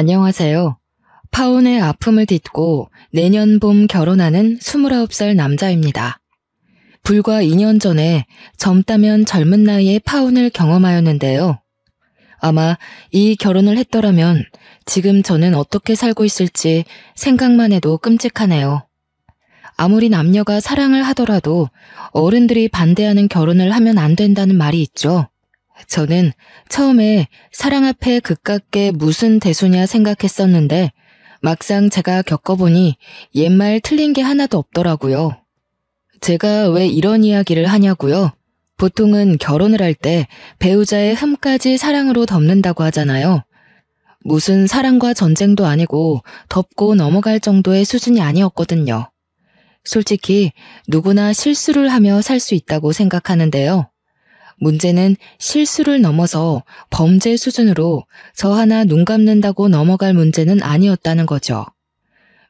안녕하세요. 파혼의 아픔을 딛고 내년 봄 결혼하는 29살 남자입니다. 불과 2년 전에 젊다면 젊은 나이에 파혼을 경험하였는데요. 아마 이 결혼을 했더라면 지금 저는 어떻게 살고 있을지 생각만 해도 끔찍하네요. 아무리 남녀가 사랑을 하더라도 어른들이 반대하는 결혼을 하면 안 된다는 말이 있죠. 저는 처음에 사랑 앞에 그깟게 무슨 대수냐 생각했었는데 막상 제가 겪어보니 옛말 틀린 게 하나도 없더라고요. 제가 왜 이런 이야기를 하냐고요? 보통은 결혼을 할 때 배우자의 흠까지 사랑으로 덮는다고 하잖아요. 무슨 사랑과 전쟁도 아니고 덮고 넘어갈 정도의 수준이 아니었거든요. 솔직히 누구나 실수를 하며 살 수 있다고 생각하는데요. 문제는 실수를 넘어서 범죄 수준으로 저 하나 눈 감는다고 넘어갈 문제는 아니었다는 거죠.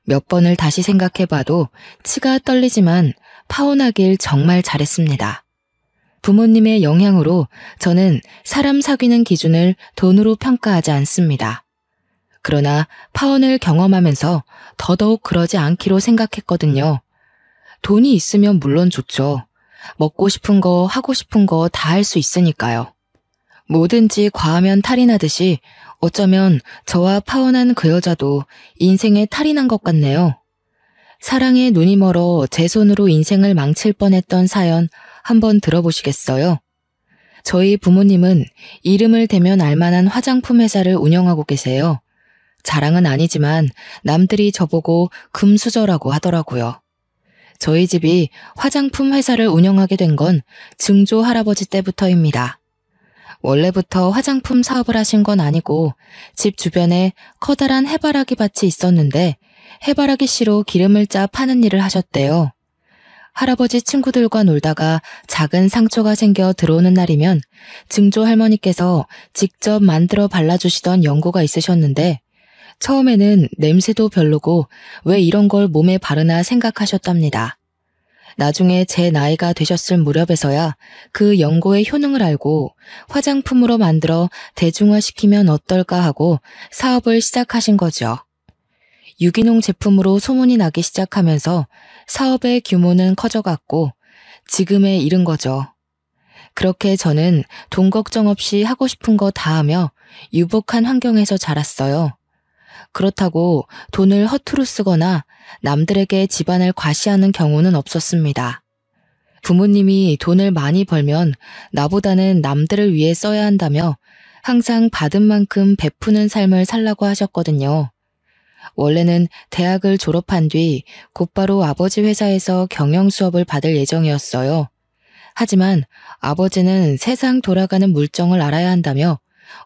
몇 번을 다시 생각해봐도 치가 떨리지만 파혼하길 정말 잘했습니다. 부모님의 영향으로 저는 사람 사귀는 기준을 돈으로 평가하지 않습니다. 그러나 파혼을 경험하면서 더더욱 그러지 않기로 생각했거든요. 돈이 있으면 물론 좋죠. 먹고 싶은 거, 하고 싶은 거 다 할 수 있으니까요. 뭐든지 과하면 탈이 나듯이 어쩌면 저와 파혼한 그 여자도 인생에 탈이 난 것 같네요. 사랑에 눈이 멀어 제 손으로 인생을 망칠 뻔했던 사연 한번 들어보시겠어요? 저희 부모님은 이름을 대면 알만한 화장품 회사를 운영하고 계세요. 자랑은 아니지만 남들이 저보고 금수저라고 하더라고요. 저희 집이 화장품 회사를 운영하게 된 건 증조 할아버지 때부터입니다. 원래부터 화장품 사업을 하신 건 아니고 집 주변에 커다란 해바라기 밭이 있었는데 해바라기 씨로 기름을 짜 파는 일을 하셨대요. 할아버지 친구들과 놀다가 작은 상처가 생겨 들어오는 날이면 증조 할머니께서 직접 만들어 발라주시던 연고가 있으셨는데 처음에는 냄새도 별로고 왜 이런 걸 몸에 바르나 생각하셨답니다. 나중에 제 나이가 되셨을 무렵에서야 그 연고의 효능을 알고 화장품으로 만들어 대중화시키면 어떨까 하고 사업을 시작하신 거죠. 유기농 제품으로 소문이 나기 시작하면서 사업의 규모는 커져갔고 지금에 이른 거죠. 그렇게 저는 돈 걱정 없이 하고 싶은 거 다 하며 유복한 환경에서 자랐어요. 그렇다고 돈을 허투루 쓰거나 남들에게 집안을 과시하는 경우는 없었습니다. 부모님이 돈을 많이 벌면 나보다는 남들을 위해 써야 한다며 항상 받은 만큼 베푸는 삶을 살라고 하셨거든요. 원래는 대학을 졸업한 뒤 곧바로 아버지 회사에서 경영 수업을 받을 예정이었어요. 하지만 아버지는 세상 돌아가는 물정을 알아야 한다며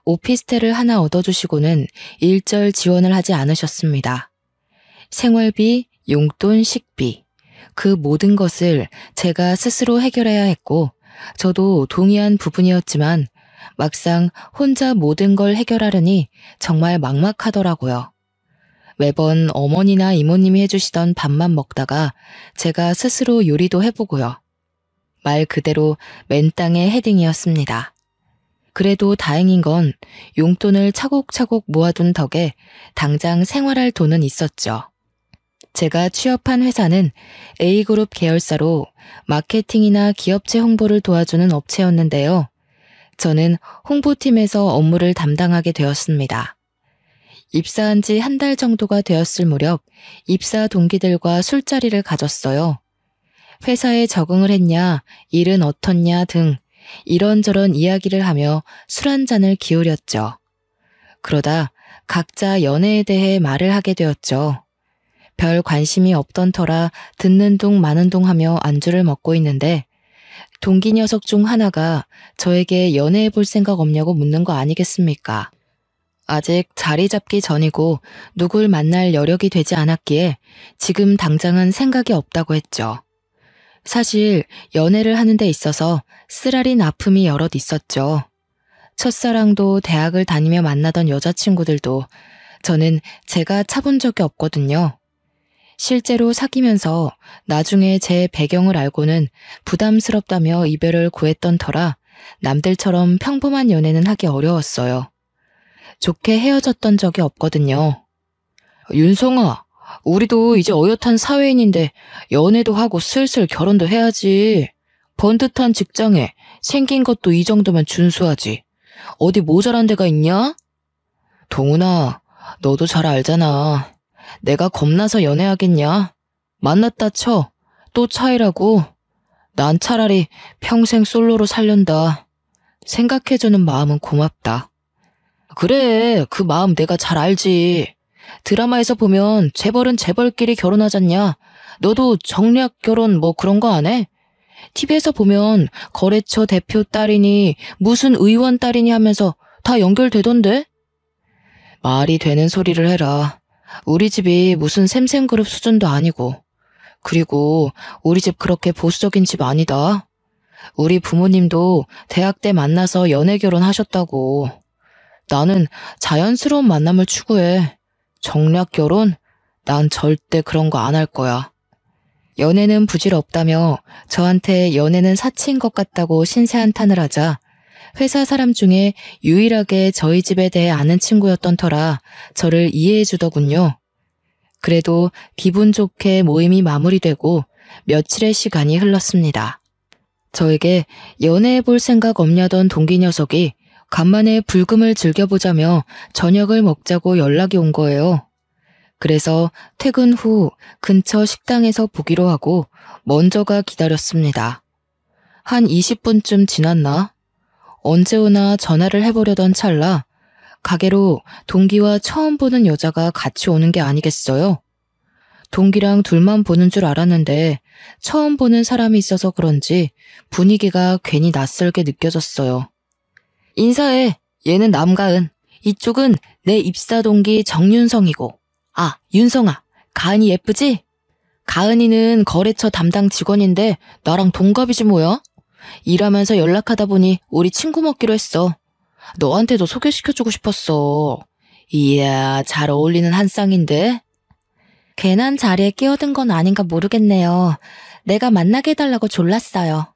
오피스텔을 하나 얻어주시고는 일절 지원을 하지 않으셨습니다. 생활비, 용돈, 식비, 그 모든 것을 제가 스스로 해결해야 했고 저도 동의한 부분이었지만 막상 혼자 모든 걸 해결하려니 정말 막막하더라고요. 매번 어머니나 이모님이 해주시던 밥만 먹다가 제가 스스로 요리도 해보고요. 말 그대로 맨땅에 헤딩이었습니다. 그래도 다행인 건 용돈을 차곡차곡 모아둔 덕에 당장 생활할 돈은 있었죠. 제가 취업한 회사는 A그룹 계열사로 마케팅이나 기업체 홍보를 도와주는 업체였는데요. 저는 홍보팀에서 업무를 담당하게 되었습니다. 입사한 지 한 달 정도가 되었을 무렵 입사 동기들과 술자리를 가졌어요. 회사에 적응을 했냐, 일은 어떻냐 등 이런저런 이야기를 하며 술 한 잔을 기울였죠. 그러다 각자 연애에 대해 말을 하게 되었죠. 별 관심이 없던 터라 듣는 둥 마는 둥 하며 안주를 먹고 있는데 동기 녀석 중 하나가 저에게 연애해 볼 생각 없냐고 묻는 거 아니겠습니까? 아직 자리 잡기 전이고 누굴 만날 여력이 되지 않았기에 지금 당장은 생각이 없다고 했죠. 사실 연애를 하는 데 있어서 쓰라린 아픔이 여럿 있었죠. 첫사랑도 대학을 다니며 만나던 여자친구들도 저는 제가 차본 적이 없거든요. 실제로 사귀면서 나중에 제 배경을 알고는 부담스럽다며 이별을 고했던 터라 남들처럼 평범한 연애는 하기 어려웠어요. 좋게 헤어졌던 적이 없거든요. 윤성아, 우리도 이제 어엿한 사회인인데 연애도 하고 슬슬 결혼도 해야지. 번듯한 직장에 생긴 것도 이 정도면 준수하지. 어디 모자란 데가 있냐? 동훈아, 너도 잘 알잖아. 내가 겁나서 연애하겠냐? 만났다 쳐. 또 차이라고. 난 차라리 평생 솔로로 살련다. 생각해주는 마음은 고맙다. 그래, 그 마음 내가 잘 알지. 드라마에서 보면 재벌은 재벌끼리 결혼하잖냐. 너도 정략 결혼 뭐 그런 거 안 해? TV에서 보면 거래처 대표 딸이니 무슨 의원 딸이니 하면서 다 연결되던데? 말이 되는 소리를 해라. 우리 집이 무슨 샘샘그룹 수준도 아니고. 그리고 우리 집 그렇게 보수적인 집 아니다. 우리 부모님도 대학 때 만나서 연애 결혼하셨다고. 나는 자연스러운 만남을 추구해. 정략 결혼? 난 절대 그런 거 안 할 거야. 연애는 부질없다며 저한테 연애는 사치인 것 같다고 신세한탄을 하자 회사 사람 중에 유일하게 저희 집에 대해 아는 친구였던 터라 저를 이해해 주더군요. 그래도 기분 좋게 모임이 마무리되고 며칠의 시간이 흘렀습니다. 저에게 연애해 볼 생각 없냐던 동기 녀석이 간만에 불금을 즐겨보자며 저녁을 먹자고 연락이 온 거예요. 그래서 퇴근 후 근처 식당에서 보기로 하고 먼저가 기다렸습니다. 한 20분쯤 지났나? 언제 오나 전화를 해보려던 찰나 가게로 동기와 처음 보는 여자가 같이 오는 게 아니겠어요? 동기랑 둘만 보는 줄 알았는데 처음 보는 사람이 있어서 그런지 분위기가 괜히 낯설게 느껴졌어요. 인사해. 얘는 남가은. 이쪽은 내 입사 동기 정윤성이고. 아, 윤성아. 가은이 예쁘지? 가은이는 거래처 담당 직원인데 나랑 동갑이지 뭐야? 일하면서 연락하다 보니 우리 친구 먹기로 했어. 너한테도 소개시켜주고 싶었어. 이야, 잘 어울리는 한 쌍인데? 괜한 자리에 끼어든 건 아닌가 모르겠네요. 내가 만나게 해달라고 졸랐어요.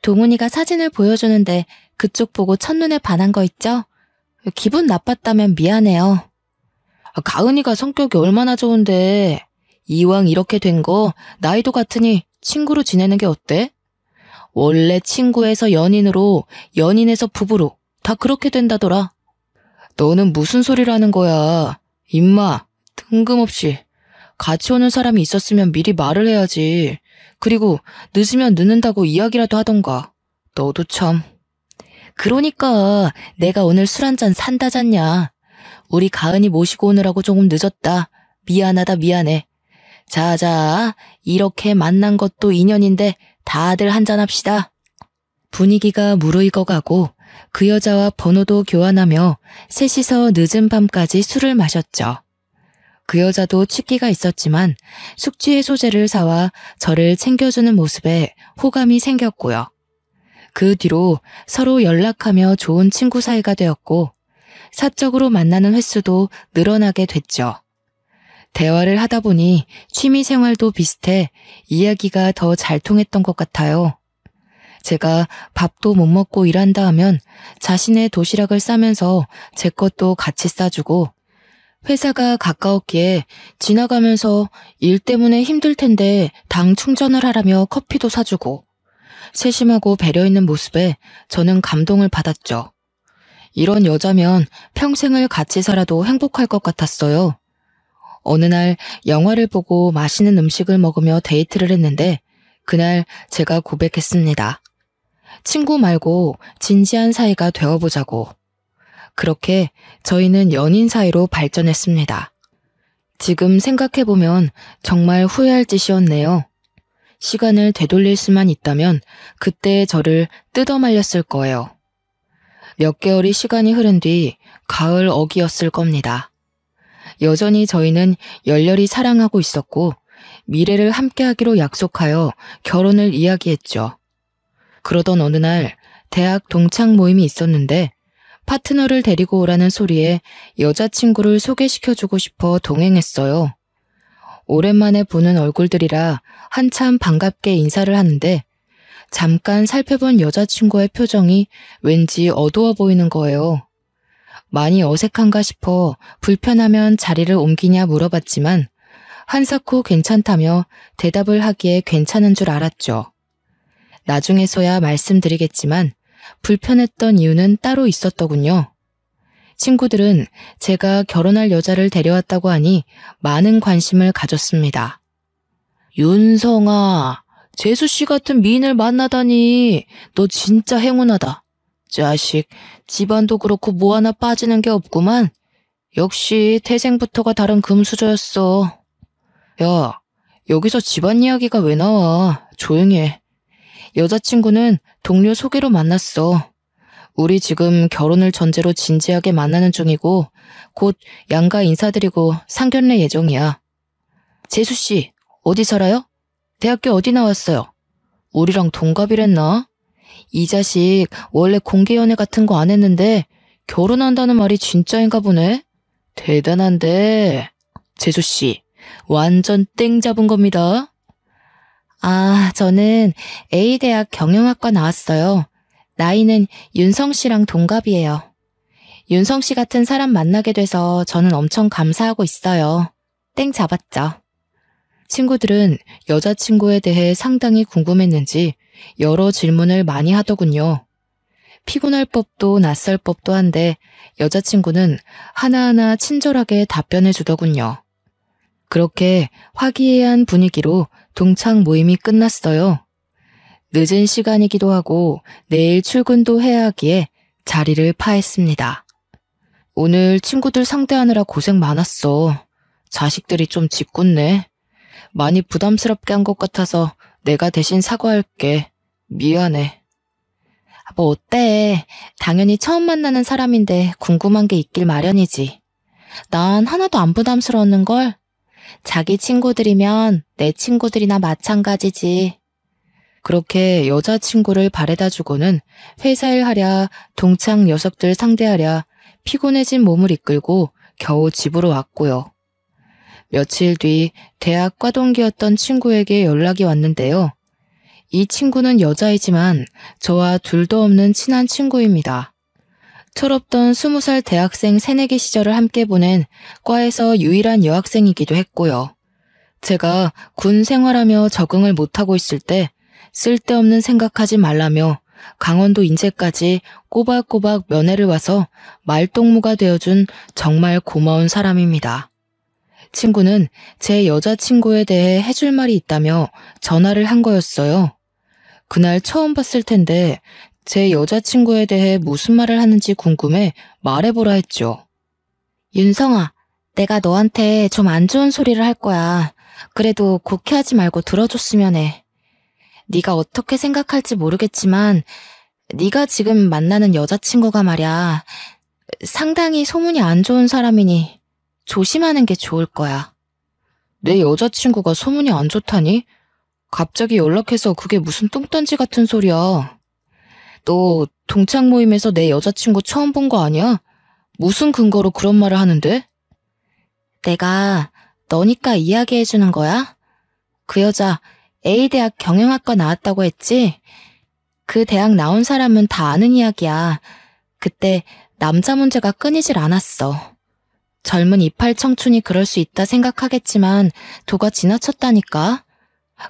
동훈이가 사진을 보여주는데 그쪽 보고 첫눈에 반한 거 있죠? 기분 나빴다면 미안해요. 가은이가 성격이 얼마나 좋은데 이왕 이렇게 된 거 나이도 같으니 친구로 지내는 게 어때? 원래 친구에서 연인으로, 연인에서 부부로 다 그렇게 된다더라. 너는 무슨 소리를 하는 거야? 임마, 뜬금없이. 같이 오는 사람이 있었으면 미리 말을 해야지. 그리고 늦으면 늦는다고 이야기라도 하던가. 너도 참. 그러니까 내가 오늘 술 한잔 산다잖냐. 우리 가은이 모시고 오느라고 조금 늦었다. 미안하다 미안해. 자자, 이렇게 만난 것도 인연인데 다들 한잔합시다. 분위기가 무르익어가고 그 여자와 번호도 교환하며 셋이서 늦은 밤까지 술을 마셨죠. 그 여자도 취기가 있었지만 숙취해소제를 사와 저를 챙겨주는 모습에 호감이 생겼고요. 그 뒤로 서로 연락하며 좋은 친구 사이가 되었고 사적으로 만나는 횟수도 늘어나게 됐죠. 대화를 하다 보니 취미 생활도 비슷해 이야기가 더 잘 통했던 것 같아요. 제가 밥도 못 먹고 일한다 하면 자신의 도시락을 싸면서 제 것도 같이 싸주고 회사가 가까웠기에 지나가면서 일 때문에 힘들 텐데 당 충전을 하라며 커피도 사주고 세심하고 배려 있는 모습에 저는 감동을 받았죠. 이런 여자면 평생을 같이 살아도 행복할 것 같았어요. 어느 날 영화를 보고 맛있는 음식을 먹으며 데이트를 했는데 그날 제가 고백했습니다. 친구 말고 진지한 사이가 되어보자고. 그렇게 저희는 연인 사이로 발전했습니다. 지금 생각해보면 정말 후회할 짓이었네요. 시간을 되돌릴 수만 있다면 그때 저를 뜯어말렸을 거예요. 몇 개월이 시간이 흐른 뒤 가을 어기였을 겁니다. 여전히 저희는 열렬히 사랑하고 있었고 미래를 함께하기로 약속하여 결혼을 이야기했죠. 그러던 어느 날 대학 동창 모임이 있었는데 파트너를 데리고 오라는 소리에 여자친구를 소개시켜주고 싶어 동행했어요. 오랜만에 보는 얼굴들이라 한참 반갑게 인사를 하는데 잠깐 살펴본 여자친구의 표정이 왠지 어두워 보이는 거예요. 많이 어색한가 싶어 불편하면 자리를 옮기냐 물어봤지만 한사코 괜찮다며 대답을 하기에 괜찮은 줄 알았죠. 나중에서야 말씀드리겠지만 불편했던 이유는 따로 있었더군요. 친구들은 제가 결혼할 여자를 데려왔다고 하니 많은 관심을 가졌습니다. 윤성아, 재수씨 같은 미인을 만나다니 너 진짜 행운하다. 자식, 집안도 그렇고 뭐 하나 빠지는 게 없구만. 역시 태생부터가 다른 금수저였어. 야, 여기서 집안 이야기가 왜 나와? 조용히 해. 여자친구는 동료 소개로 만났어. 우리 지금 결혼을 전제로 진지하게 만나는 중이고 곧 양가 인사드리고 상견례 예정이야. 재수씨, 어디 살아요? 대학교 어디 나왔어요? 우리랑 동갑이랬나? 이 자식 원래 공개연애 같은 거 안 했는데 결혼한다는 말이 진짜인가 보네? 대단한데. 재수씨, 완전 땡 잡은 겁니다. 아, 저는 A대학 경영학과 나왔어요. 나이는 윤성 씨랑 동갑이에요. 윤성 씨 같은 사람 만나게 돼서 저는 엄청 감사하고 있어요. 땡 잡았죠. 친구들은 여자친구에 대해 상당히 궁금했는지 여러 질문을 많이 하더군요. 피곤할 법도 낯설 법도 한데 여자친구는 하나하나 친절하게 답변해 주더군요. 그렇게 화기애애한 분위기로 동창 모임이 끝났어요. 늦은 시간이기도 하고 내일 출근도 해야 하기에 자리를 파했습니다. 오늘 친구들 상대하느라 고생 많았어. 자식들이 좀 짓궂네. 많이 부담스럽게 한 것 같아서 내가 대신 사과할게. 미안해. 뭐 어때? 당연히 처음 만나는 사람인데 궁금한 게 있길 마련이지. 난 하나도 안 부담스러웠는걸. 자기 친구들이면 내 친구들이나 마찬가지지. 그렇게 여자친구를 바래다 주고는 회사 일 하랴 동창 녀석들 상대하랴 피곤해진 몸을 이끌고 겨우 집으로 왔고요. 며칠 뒤 대학 과동기였던 친구에게 연락이 왔는데요. 이 친구는 여자이지만 저와 둘도 없는 친한 친구입니다. 철없던 20살 대학생 새내기 시절을 함께 보낸 과에서 유일한 여학생이기도 했고요. 제가 군 생활하며 적응을 못하고 있을 때 쓸데없는 생각하지 말라며 강원도 인제까지 꼬박꼬박 면회를 와서 말동무가 되어준 정말 고마운 사람입니다. 친구는 제 여자친구에 대해 해줄 말이 있다며 전화를 한 거였어요. 그날 처음 봤을 텐데 제 여자친구에 대해 무슨 말을 하는지 궁금해 말해보라 했죠. 윤성아, 내가 너한테 좀 안 좋은 소리를 할 거야. 그래도 곡해하지 말고 들어줬으면 해. 네가 어떻게 생각할지 모르겠지만 네가 지금 만나는 여자친구가 말이야. 상당히 소문이 안 좋은 사람이니 조심하는 게 좋을 거야. 내 여자친구가 소문이 안 좋다니? 갑자기 연락해서 그게 무슨 똥단지 같은 소리야. 너 동창 모임에서 내 여자친구 처음 본 거 아니야? 무슨 근거로 그런 말을 하는데? 내가 너니까 이야기해주는 거야? 그 여자 A대학 경영학과 나왔다고 했지? 그 대학 나온 사람은 다 아는 이야기야. 그때 남자 문제가 끊이질 않았어. 젊은 이팔 청춘이 그럴 수 있다 생각하겠지만 도가 지나쳤다니까.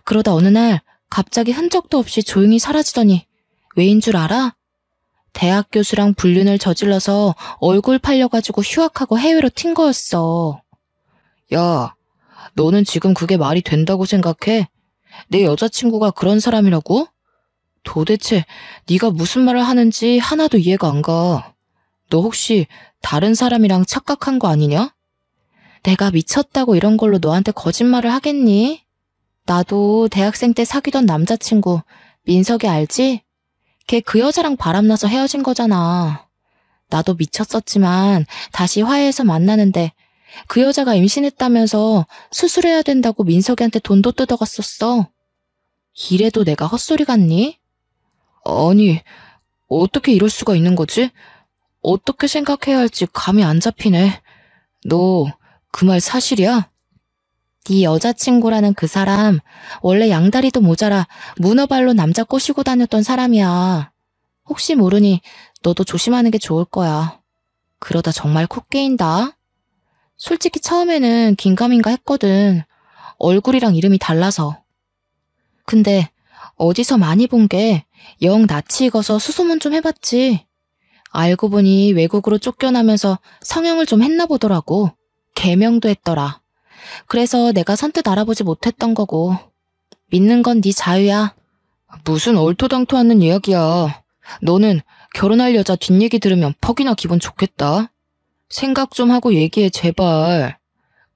그러다 어느 날 갑자기 흔적도 없이 조용히 사라지더니 왜인 줄 알아? 대학 교수랑 불륜을 저질러서 얼굴 팔려가지고 휴학하고 해외로 튄 거였어. 야, 너는 지금 그게 말이 된다고 생각해? 내 여자친구가 그런 사람이라고? 도대체 네가 무슨 말을 하는지 하나도 이해가 안 가. 너 혹시 다른 사람이랑 착각한 거 아니냐? 내가 미쳤다고 이런 걸로 너한테 거짓말을 하겠니? 나도 대학생 때 사귀던 남자친구 민석이 알지? 걔 그 여자랑 바람나서 헤어진 거잖아. 나도 미쳤었지만 다시 화해해서 만나는데 그 여자가 임신했다면서 수술해야 된다고 민석이한테 돈도 뜯어갔었어. 이래도 내가 헛소리 같니? 아니, 어떻게 이럴 수가 있는 거지? 어떻게 생각해야 할지 감이 안 잡히네. 너 그 말 사실이야? 네 여자친구라는 그 사람 원래 양다리도 모자라 문어발로 남자 꼬시고 다녔던 사람이야. 혹시 모르니 너도 조심하는 게 좋을 거야. 그러다 정말 코 깨인다. 솔직히 처음에는 긴가민가 했거든. 얼굴이랑 이름이 달라서. 근데 어디서 많이 본 게 영 낯이 익어서 수소문 좀 해봤지. 알고 보니 외국으로 쫓겨나면서 성형을 좀 했나 보더라고. 개명도 했더라. 그래서 내가 선뜻 알아보지 못했던 거고. 믿는 건 네 자유야. 무슨 얼토당토 않는 이야기야. 너는 결혼할 여자 뒷얘기 들으면 퍽이나 기분 좋겠다. 생각 좀 하고 얘기해, 제발.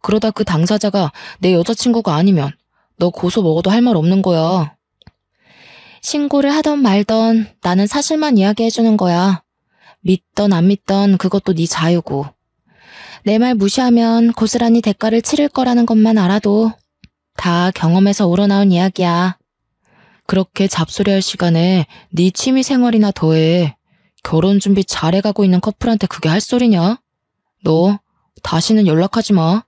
그러다 그 당사자가 내 여자친구가 아니면 너 고소 먹어도 할 말 없는 거야. 신고를 하던 말던 나는 사실만 이야기해주는 거야. 믿던 안 믿던 그것도 네 자유고. 내 말 무시하면 고스란히 대가를 치를 거라는 것만 알아도 다 경험에서 우러나온 이야기야. 그렇게 잡소리할 시간에 네 취미 생활이나 더해. 결혼 준비 잘해가고 있는 커플한테 그게 할 소리냐? 너 다시는 연락하지 마.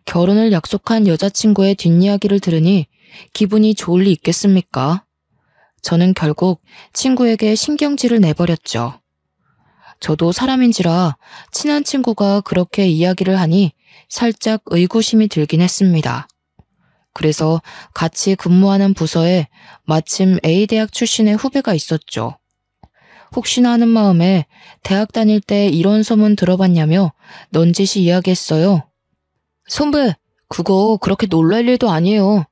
결혼을 약속한 여자친구의 뒷이야기를 들으니 기분이 좋을 리 있겠습니까? 저는 결국 친구에게 신경질을 내버렸죠. 저도 사람인지라 친한 친구가 그렇게 이야기를 하니 살짝 의구심이 들긴 했습니다. 그래서 같이 근무하는 부서에 마침 A대학 출신의 후배가 있었죠. 혹시나 하는 마음에 대학 다닐 때 이런 소문 들어봤냐며 넌지시 이야기했어요. 선배, 그거 그렇게 놀랄 일도 아니에요.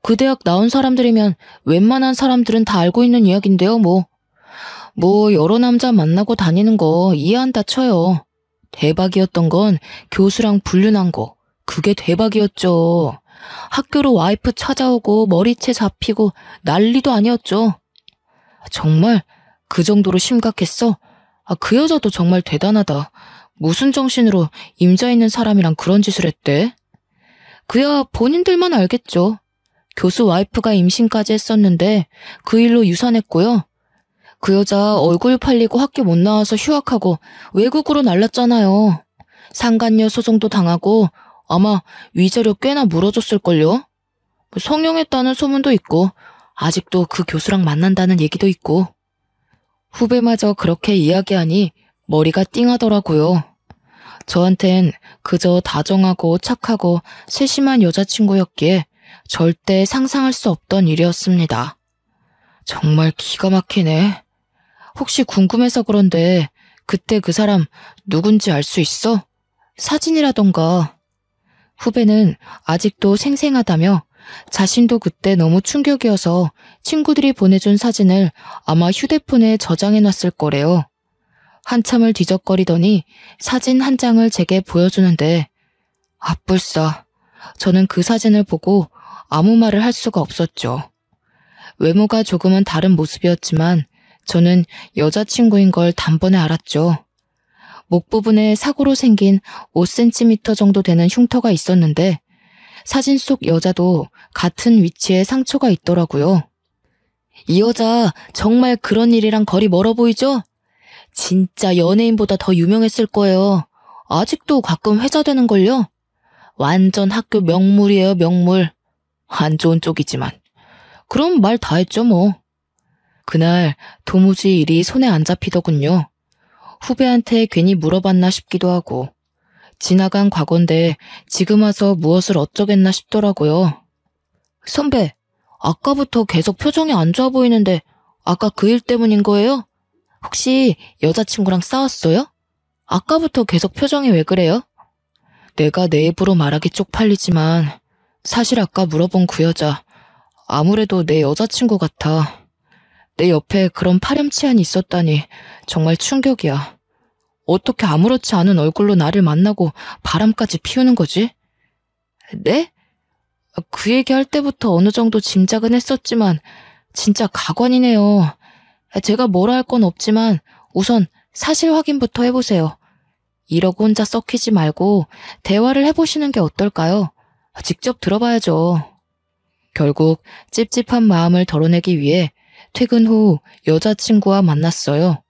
그 대학 나온 사람들이면 웬만한 사람들은 다 알고 있는 이야기인데요, 뭐 여러 남자 만나고 다니는 거 이해한다 쳐요. 대박이었던 건 교수랑 불륜한 거. 그게 대박이었죠. 학교로 와이프 찾아오고 머리채 잡히고 난리도 아니었죠. 정말 그 정도로 심각했어? 그 여자도 정말 대단하다. 무슨 정신으로 임자 있는 사람이랑 그런 짓을 했대? 그야 본인들만 알겠죠. 교수 와이프가 임신까지 했었는데 그 일로 유산했고요. 그 여자 얼굴 팔리고 학교 못 나와서 휴학하고 외국으로 날랐잖아요. 상간녀 소송도 당하고 아마 위자료 꽤나 물어줬을걸요. 성형했다는 소문도 있고 아직도 그 교수랑 만난다는 얘기도 있고. 후배마저 그렇게 이야기하니 머리가 띵하더라고요. 저한텐 그저 다정하고 착하고 세심한 여자친구였기에 절대 상상할 수 없던 일이었습니다. 정말 기가 막히네. 혹시 궁금해서 그런데 그때 그 사람 누군지 알 수 있어? 사진이라던가. 후배는 아직도 생생하다며 자신도 그때 너무 충격이어서 친구들이 보내준 사진을 아마 휴대폰에 저장해놨을 거래요. 한참을 뒤적거리더니 사진 한 장을 제게 보여주는데 아뿔싸. 저는 그 사진을 보고 아무 말을 할 수가 없었죠. 외모가 조금은 다른 모습이었지만 저는 여자친구인 걸 단번에 알았죠. 목 부분에 사고로 생긴 5cm 정도 되는 흉터가 있었는데 사진 속 여자도 같은 위치에 상처가 있더라고요. 이 여자 정말 그런 일이랑 거리 멀어 보이죠? 진짜 연예인보다 더 유명했을 거예요. 아직도 가끔 회자되는걸요? 완전 학교 명물이에요, 명물. 안 좋은 쪽이지만. 그럼 말 다 했죠, 뭐. 그날 도무지 일이 손에 안 잡히더군요. 후배한테 괜히 물어봤나 싶기도 하고 지나간 과거인데 지금 와서 무엇을 어쩌겠나 싶더라고요. 선배, 아까부터 계속 표정이 안 좋아 보이는데 아까 그 일 때문인 거예요? 혹시 여자친구랑 싸웠어요? 아까부터 계속 표정이 왜 그래요? 내가 내 입으로 말하기 쪽팔리지만 사실 아까 물어본 그 여자 아무래도 내 여자친구 같아. 내 옆에 그런 파렴치한이 있었다니 정말 충격이야. 어떻게 아무렇지 않은 얼굴로 나를 만나고 바람까지 피우는 거지? 네? 그 얘기할 때부터 어느 정도 짐작은 했었지만 진짜 가관이네요. 제가 뭐라 할 건 없지만 우선 사실 확인부터 해보세요. 이러고 혼자 썩히지 말고 대화를 해보시는 게 어떨까요? 직접 들어봐야죠. 결국 찝찝한 마음을 덜어내기 위해 퇴근 후 여자친구와 만났어요.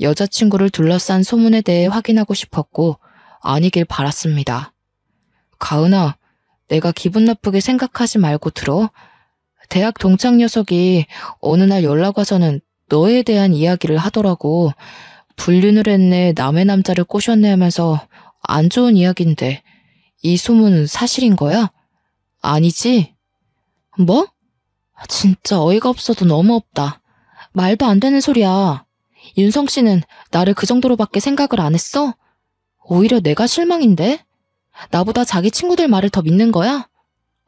여자친구를 둘러싼 소문에 대해 확인하고 싶었고 아니길 바랐습니다. 가은아, 내가 기분 나쁘게 생각하지 말고 들어. 대학 동창 녀석이 어느 날 연락 와서는 너에 대한 이야기를 하더라고. 불륜을 했네, 남의 남자를 꼬셨네 하면서 안 좋은 이야기인데 이 소문은 사실인 거야? 아니지? 뭐? 진짜 어이가 없어도 너무 없다. 말도 안 되는 소리야. 윤성 씨는 나를 그 정도로밖에 생각을 안 했어? 오히려 내가 실망인데? 나보다 자기 친구들 말을 더 믿는 거야?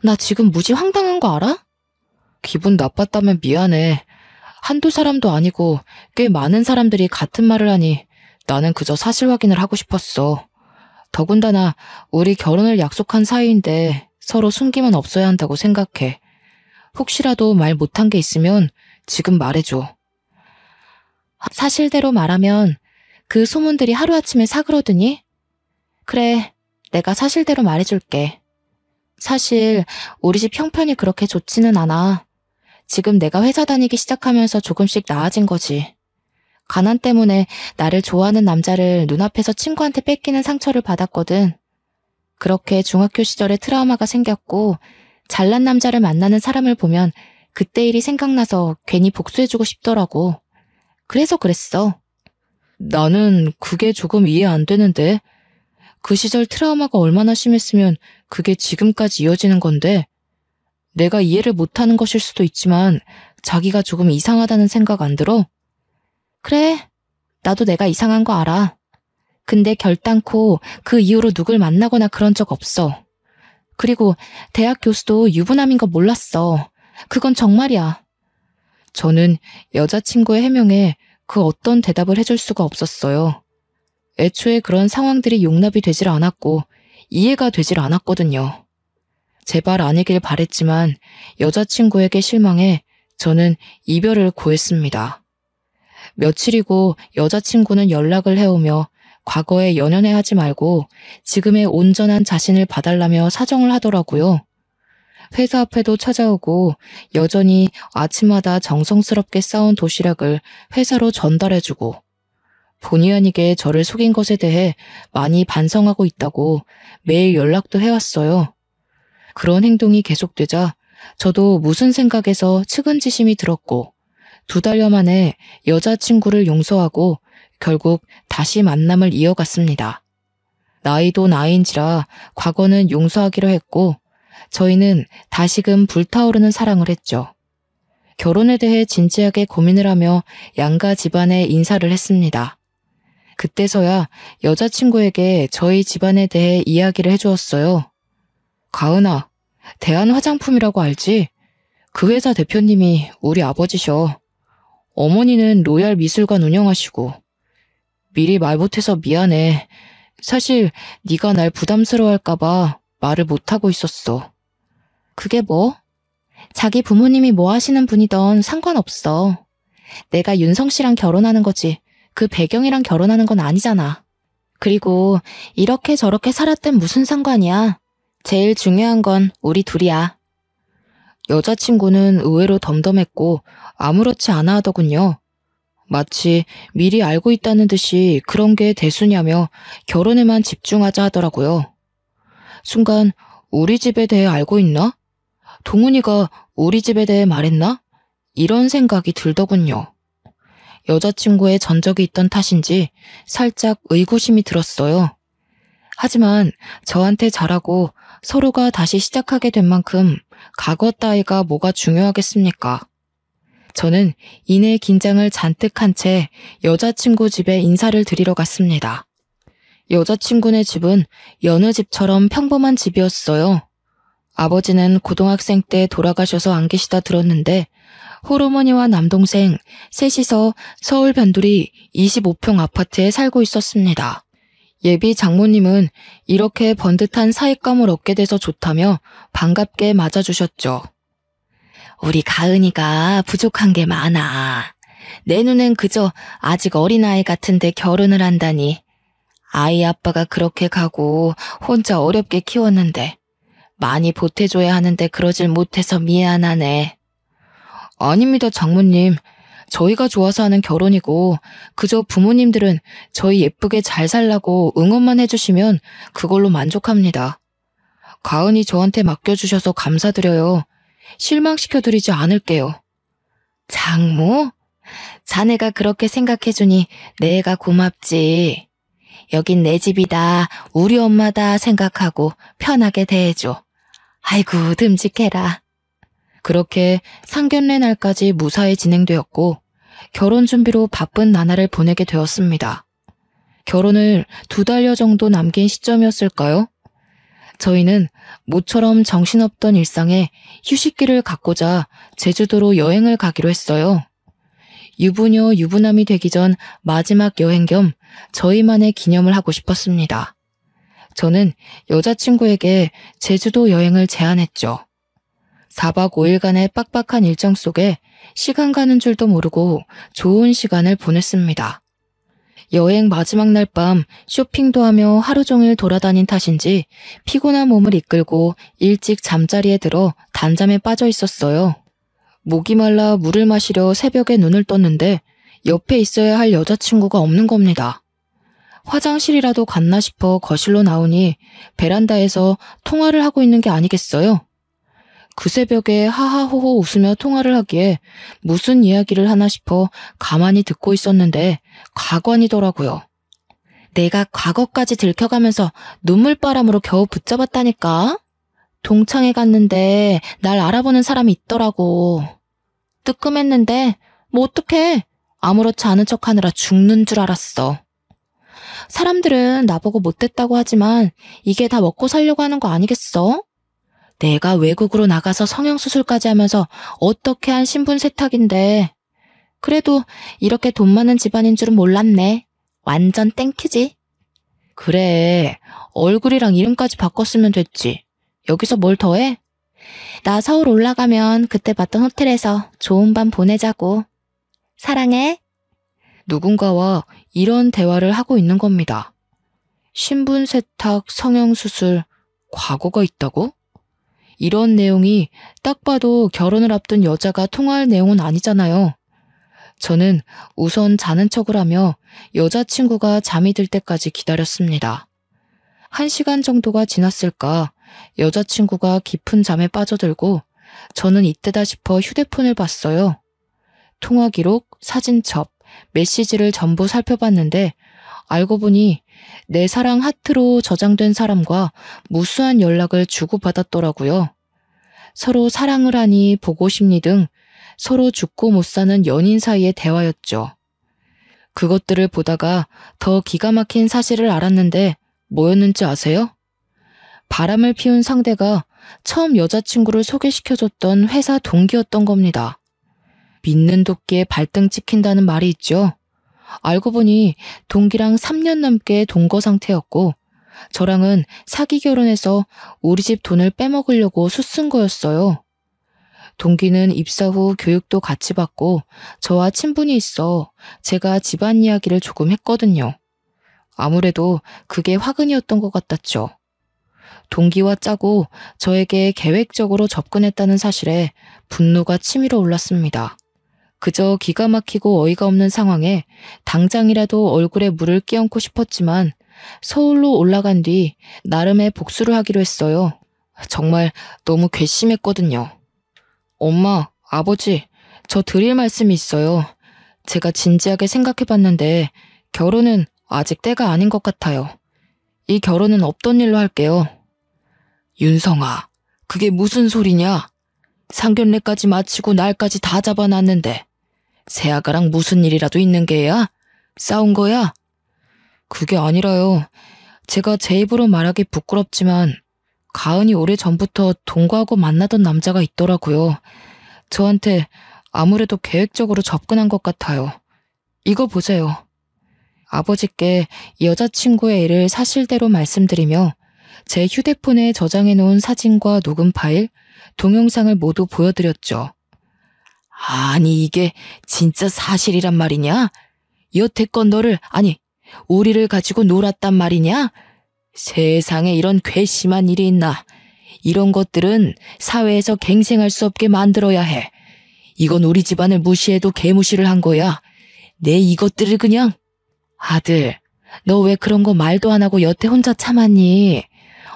나 지금 무지 황당한 거 알아? 기분 나빴다면 미안해. 한두 사람도 아니고 꽤 많은 사람들이 같은 말을 하니 나는 그저 사실 확인을 하고 싶었어. 더군다나 우리 결혼을 약속한 사이인데 서로 숨김은 없어야 한다고 생각해. 혹시라도 말 못한 게 있으면 지금 말해줘. 사실대로 말하면 그 소문들이 하루아침에 사그러드니? 그래, 내가 사실대로 말해줄게. 사실 우리 집 형편이 그렇게 좋지는 않아. 지금 내가 회사 다니기 시작하면서 조금씩 나아진 거지. 가난 때문에 나를 좋아하는 남자를 눈앞에서 친구한테 뺏기는 상처를 받았거든. 그렇게 중학교 시절에 트라우마가 생겼고 잘난 남자를 만나는 사람을 보면 그때 일이 생각나서 괜히 복수해주고 싶더라고. 그래서 그랬어. 나는 그게 조금 이해 안 되는데 그 시절 트라우마가 얼마나 심했으면 그게 지금까지 이어지는 건데 내가 이해를 못하는 것일 수도 있지만 자기가 조금 이상하다는 생각 안 들어? 그래, 나도 내가 이상한 거 알아. 근데 결단코 그 이후로 누굴 만나거나 그런 적 없어. 그리고 대학 교수도 유부남인 거 몰랐어. 그건 정말이야. 저는 여자친구의 해명에 그 어떤 대답을 해줄 수가 없었어요. 애초에 그런 상황들이 용납이 되질 않았고 이해가 되질 않았거든요. 제발 아니길 바랬지만 여자친구에게 실망해 저는 이별을 고했습니다. 며칠이고 여자친구는 연락을 해오며 과거에 연연해하지 말고 지금의 온전한 자신을 봐달라며 사정을 하더라고요. 회사 앞에도 찾아오고 여전히 아침마다 정성스럽게 싸운 도시락을 회사로 전달해주고 본의 아니게 저를 속인 것에 대해 많이 반성하고 있다고 매일 연락도 해왔어요. 그런 행동이 계속되자 저도 무슨 생각에서 측은지심이 들었고 2달여 만에 여자친구를 용서하고 결국 다시 만남을 이어갔습니다. 나이도 나이인지라 과거는 용서하기로 했고 저희는 다시금 불타오르는 사랑을 했죠. 결혼에 대해 진지하게 고민을 하며 양가 집안에 인사를 했습니다. 그때서야 여자친구에게 저희 집안에 대해 이야기를 해주었어요. 가은아, 대한화장품이라고 알지? 그 회사 대표님이 우리 아버지셔. 어머니는 로얄 미술관 운영하시고. 미리 말 못해서 미안해. 사실 네가 날 부담스러워할까봐 말을 못하고 있었어. 그게 뭐? 자기 부모님이 뭐 하시는 분이던 상관없어. 내가 윤성 씨랑 결혼하는 거지. 그 배경이랑 결혼하는 건 아니잖아. 그리고 이렇게 저렇게 살았든 무슨 상관이야. 제일 중요한 건 우리 둘이야. 여자친구는 의외로 덤덤했고 아무렇지 않아 하더군요. 마치 미리 알고 있다는 듯이 그런 게 대수냐며 결혼에만 집중하자 하더라고요. 순간 우리 집에 대해 알고 있나? 동훈이가 우리 집에 대해 말했나? 이런 생각이 들더군요. 여자친구의 전적이 있던 탓인지 살짝 의구심이 들었어요. 하지만 저한테 잘하고 서로가 다시 시작하게 된 만큼 과거 따위가 뭐가 중요하겠습니까? 저는 이내 긴장을 잔뜩 한 채 여자친구 집에 인사를 드리러 갔습니다. 여자친구네 집은 여느 집처럼 평범한 집이었어요. 아버지는 고등학생 때 돌아가셔서 안 계시다 들었는데 홀어머니와 남동생 셋이서 서울 변두리 25평 아파트에 살고 있었습니다. 예비 장모님은 이렇게 번듯한 사윗감을 얻게 돼서 좋다며 반갑게 맞아주셨죠. 우리 가은이가 부족한 게 많아. 내 눈엔 그저 아직 어린아이 같은데 결혼을 한다니. 아이 아빠가 그렇게 가고 혼자 어렵게 키웠는데 많이 보태줘야 하는데 그러질 못해서 미안하네. 아닙니다, 장모님. 저희가 좋아서 하는 결혼이고 그저 부모님들은 저희 예쁘게 잘 살라고 응원만 해주시면 그걸로 만족합니다. 가은이 저한테 맡겨주셔서 감사드려요. 실망시켜드리지 않을게요. 장모? 자네가 그렇게 생각해주니 내가 고맙지. 여긴 내 집이다, 우리 엄마다 생각하고 편하게 대해줘. 아이고, 듬직해라. 그렇게 상견례 날까지 무사히 진행되었고 결혼 준비로 바쁜 나날을 보내게 되었습니다. 결혼을 2달여 정도 남긴 시점이었을까요? 저희는 모처럼 정신없던 일상에 휴식기를 갖고자 제주도로 여행을 가기로 했어요. 유부녀 유부남이 되기 전 마지막 여행 겸 저희만의 기념을 하고 싶었습니다. 저는 여자친구에게 제주도 여행을 제안했죠. 4박 5일간의 빡빡한 일정 속에 시간 가는 줄도 모르고 좋은 시간을 보냈습니다. 여행 마지막 날 밤 쇼핑도 하며 하루 종일 돌아다닌 탓인지 피곤한 몸을 이끌고 일찍 잠자리에 들어 단잠에 빠져 있었어요. 목이 말라 물을 마시려 새벽에 눈을 떴는데 옆에 있어야 할 여자친구가 없는 겁니다. 화장실이라도 갔나 싶어 거실로 나오니 베란다에서 통화를 하고 있는 게 아니겠어요? 그 새벽에 하하호호 웃으며 통화를 하기에 무슨 이야기를 하나 싶어 가만히 듣고 있었는데 과관이더라고요. 내가 과거까지 들켜가면서 눈물바람으로 겨우 붙잡았다니까? 동창회 갔는데 날 알아보는 사람이 있더라고. 뜨끔했는데 뭐 어떡해. 아무렇지 않은 척하느라 죽는 줄 알았어. 사람들은 나보고 못됐다고 하지만 이게 다 먹고 살려고 하는 거 아니겠어? 내가 외국으로 나가서 성형수술까지 하면서 어떻게 한 신분 세탁인데. 그래도 이렇게 돈 많은 집안인 줄은 몰랐네. 완전 땡큐지. 그래, 얼굴이랑 이름까지 바꿨으면 됐지. 여기서 뭘 더해? 나 서울 올라가면 그때 봤던 호텔에서 좋은 밤 보내자고. 사랑해. 누군가와 이런 대화를 하고 있는 겁니다. 신분 세탁, 성형수술, 과거가 있다고? 이런 내용이 딱 봐도 결혼을 앞둔 여자가 통화할 내용은 아니잖아요. 저는 우선 자는 척을 하며 여자친구가 잠이 들 때까지 기다렸습니다. 1시간 정도가 지났을까 여자친구가 깊은 잠에 빠져들고 저는 이때다 싶어 휴대폰을 봤어요. 통화 기록, 사진첩, 메시지를 전부 살펴봤는데 알고 보니 내 사랑 하트로 저장된 사람과 무수한 연락을 주고받았더라고요. 서로 사랑을 하니 보고 싶니 등 서로 죽고 못 사는 연인 사이의 대화였죠. 그것들을 보다가 더 기가 막힌 사실을 알았는데 뭐였는지 아세요? 바람을 피운 상대가 처음 여자친구를 소개시켜줬던 회사 동기였던 겁니다. 믿는 도끼에 발등 찍힌다는 말이 있죠. 알고 보니 동기랑 3년 넘게 동거 상태였고 저랑은 사기 결혼해서 우리 집 돈을 빼먹으려고 수쓴 거였어요. 동기는 입사 후 교육도 같이 받고 저와 친분이 있어 제가 집안 이야기를 조금 했거든요. 아무래도 그게 화근이었던 것 같았죠. 동기와 짜고 저에게 계획적으로 접근했다는 사실에 분노가 치밀어 올랐습니다. 그저 기가 막히고 어이가 없는 상황에 당장이라도 얼굴에 물을 끼얹고 싶었지만 서울로 올라간 뒤 나름의 복수를 하기로 했어요. 정말 너무 괘씸했거든요. 엄마, 아버지, 저 드릴 말씀이 있어요. 제가 진지하게 생각해봤는데 결혼은 아직 때가 아닌 것 같아요. 이 결혼은 없던 일로 할게요. 윤성아, 그게 무슨 소리냐? 상견례까지 마치고 날까지 다 잡아놨는데 새아가랑 무슨 일이라도 있는 게야? 싸운 거야? 그게 아니라요. 제가 제 입으로 말하기 부끄럽지만 가은이 오래전부터 동거하고 만나던 남자가 있더라고요. 저한테 아무래도 계획적으로 접근한 것 같아요. 이거 보세요. 아버지께 여자친구의 일을 사실대로 말씀드리며 제 휴대폰에 저장해놓은 사진과 녹음 파일, 동영상을 모두 보여드렸죠. 아니 이게 진짜 사실이란 말이냐? 여태껏 너를, 아니 우리를 가지고 놀았단 말이냐? 세상에 이런 괘씸한 일이 있나? 이런 것들은 사회에서 갱생할 수 없게 만들어야 해. 이건 우리 집안을 무시해도 개무시를 한 거야. 내 이것들을 그냥. 아들, 너 왜 그런 거 말도 안 하고 여태 혼자 참았니?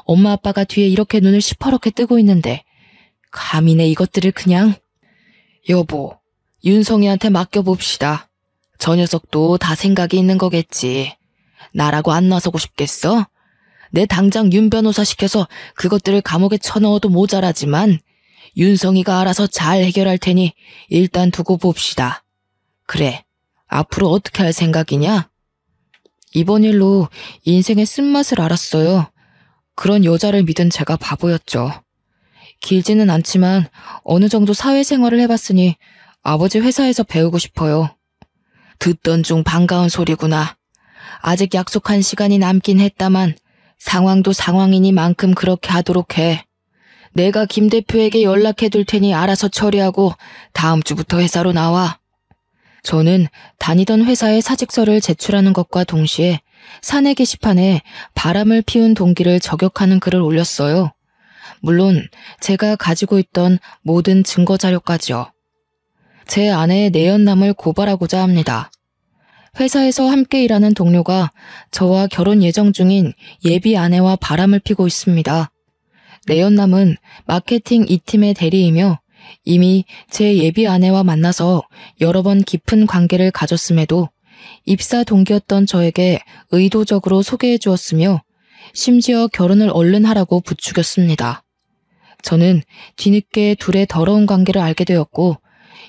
엄마 아빠가 뒤에 이렇게 눈을 시퍼렇게 뜨고 있는데 감히 내 이것들을 그냥. 여보, 윤성이한테 맡겨봅시다. 저 녀석도 다 생각이 있는 거겠지. 나라고 안 나서고 싶겠어? 내 당장 윤 변호사 시켜서 그것들을 감옥에 쳐넣어도 모자라지만 윤성이가 알아서 잘 해결할 테니 일단 두고 봅시다. 그래, 앞으로 어떻게 할 생각이냐? 이번 일로 인생의 쓴맛을 알았어요. 그런 여자를 믿은 제가 바보였죠. 길지는 않지만 어느 정도 사회생활을 해봤으니 아버지 회사에서 배우고 싶어요. 듣던 중 반가운 소리구나. 아직 약속한 시간이 남긴 했다만 상황도 상황이니만큼 그렇게 하도록 해. 내가 김 대표에게 연락해둘 테니 알아서 처리하고 다음 주부터 회사로 나와. 저는 다니던 회사에 사직서를 제출하는 것과 동시에 사내 게시판에 바람을 피운 동기를 저격하는 글을 올렸어요. 물론 제가 가지고 있던 모든 증거 자료까지요. 제 아내의 내연남을 고발하고자 합니다. 회사에서 함께 일하는 동료가 저와 결혼 예정 중인 예비 아내와 바람을 피고 있습니다. 내연남은 마케팅 2팀의 대리이며 이미 제 예비 아내와 만나서 여러 번 깊은 관계를 가졌음에도 입사 동기였던 저에게 의도적으로 소개해 주었으며 심지어 결혼을 얼른 하라고 부추겼습니다. 저는 뒤늦게 둘의 더러운 관계를 알게 되었고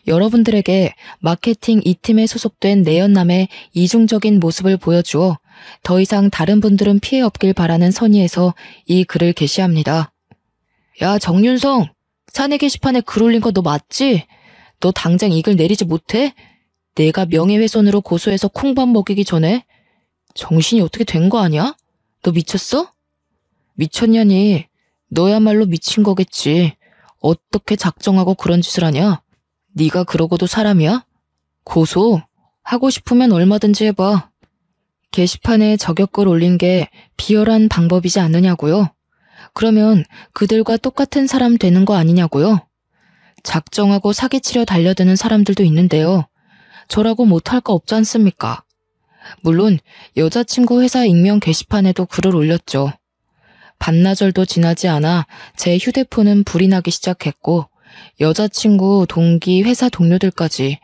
여러분들에게 마케팅 2팀에 소속된 내연남의 이중적인 모습을 보여주어 더 이상 다른 분들은 피해 없길 바라는 선의에서 이 글을 게시합니다. 야, 정윤성! 사내 게시판에 글 올린 거 너 맞지? 너 당장 이 글 내리지 못해? 내가 명예훼손으로 고소해서 콩밥 먹이기 전에? 정신이 어떻게 된 거 아니야? 너 미쳤어? 미쳤냐니? 너야말로 미친 거겠지. 어떻게 작정하고 그런 짓을 하냐? 네가 그러고도 사람이야? 고소? 하고 싶으면 얼마든지 해봐. 게시판에 저격글 올린 게 비열한 방법이지 않느냐고요? 그러면 그들과 똑같은 사람 되는 거 아니냐고요? 작정하고 사기치려 달려드는 사람들도 있는데요. 저라고 못할 거 없지 않습니까? 물론 여자친구 회사 익명 게시판에도 글을 올렸죠. 반나절도 지나지 않아 제 휴대폰은 불이 나기 시작했고 여자친구, 동기, 회사 동료들까지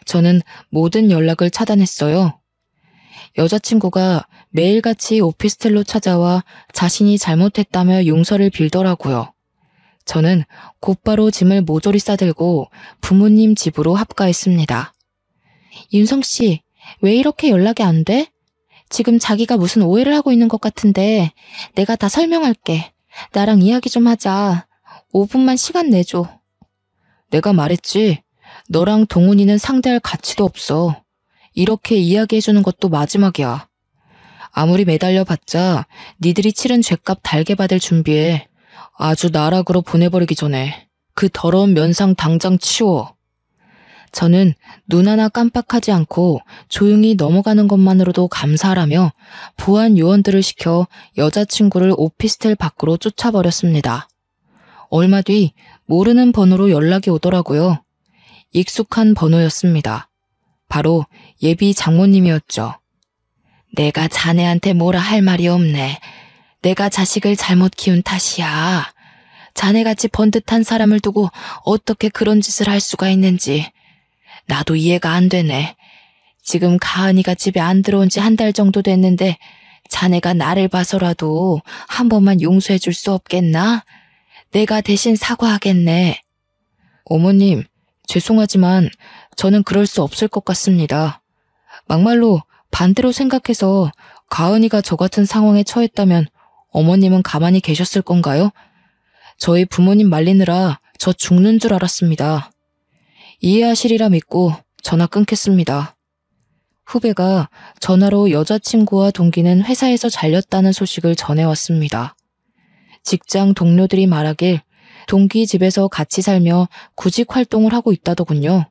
저는 모든 연락을 차단했어요. 여자친구가 매일같이 오피스텔로 찾아와 자신이 잘못했다며 용서를 빌더라고요. 저는 곧바로 짐을 모조리 싸들고 부모님 집으로 합가했습니다. 윤성 씨, 왜 이렇게 연락이 안 돼? 지금 자기가 무슨 오해를 하고 있는 것 같은데 내가 다 설명할게. 나랑 이야기 좀 하자. 5분만 시간 내줘. 내가 말했지. 너랑 동훈이는 상대할 가치도 없어. 이렇게 이야기해주는 것도 마지막이야. 아무리 매달려봤자 니들이 치른 죗값 달게 받을 준비해. 아주 나락으로 보내버리기 전에 그 더러운 면상 당장 치워. 저는 눈 하나 깜빡하지 않고 조용히 넘어가는 것만으로도 감사하라며 보안 요원들을 시켜 여자친구를 오피스텔 밖으로 쫓아버렸습니다. 얼마 뒤 모르는 번호로 연락이 오더라고요. 익숙한 번호였습니다. 바로 예비 장모님이었죠. 내가 자네한테 뭐라 할 말이 없네. 내가 자식을 잘못 키운 탓이야. 자네같이 번듯한 사람을 두고 어떻게 그런 짓을 할 수가 있는지. 나도 이해가 안 되네. 지금 가은이가 집에 안 들어온 지 한 달 정도 됐는데 자네가 나를 봐서라도 한 번만 용서해 줄 수 없겠나? 내가 대신 사과하겠네. 어머님, 죄송하지만 저는 그럴 수 없을 것 같습니다. 막말로 반대로 생각해서 가은이가 저 같은 상황에 처했다면 어머님은 가만히 계셨을 건가요? 저희 부모님 말리느라 저 죽는 줄 알았습니다. 이해하시리라 믿고 전화 끊겠습니다. 후배가 전화로 여자친구와 동기는 회사에서 잘렸다는 소식을 전해왔습니다. 직장 동료들이 말하길 동기 집에서 같이 살며 구직 활동을 하고 있다더군요.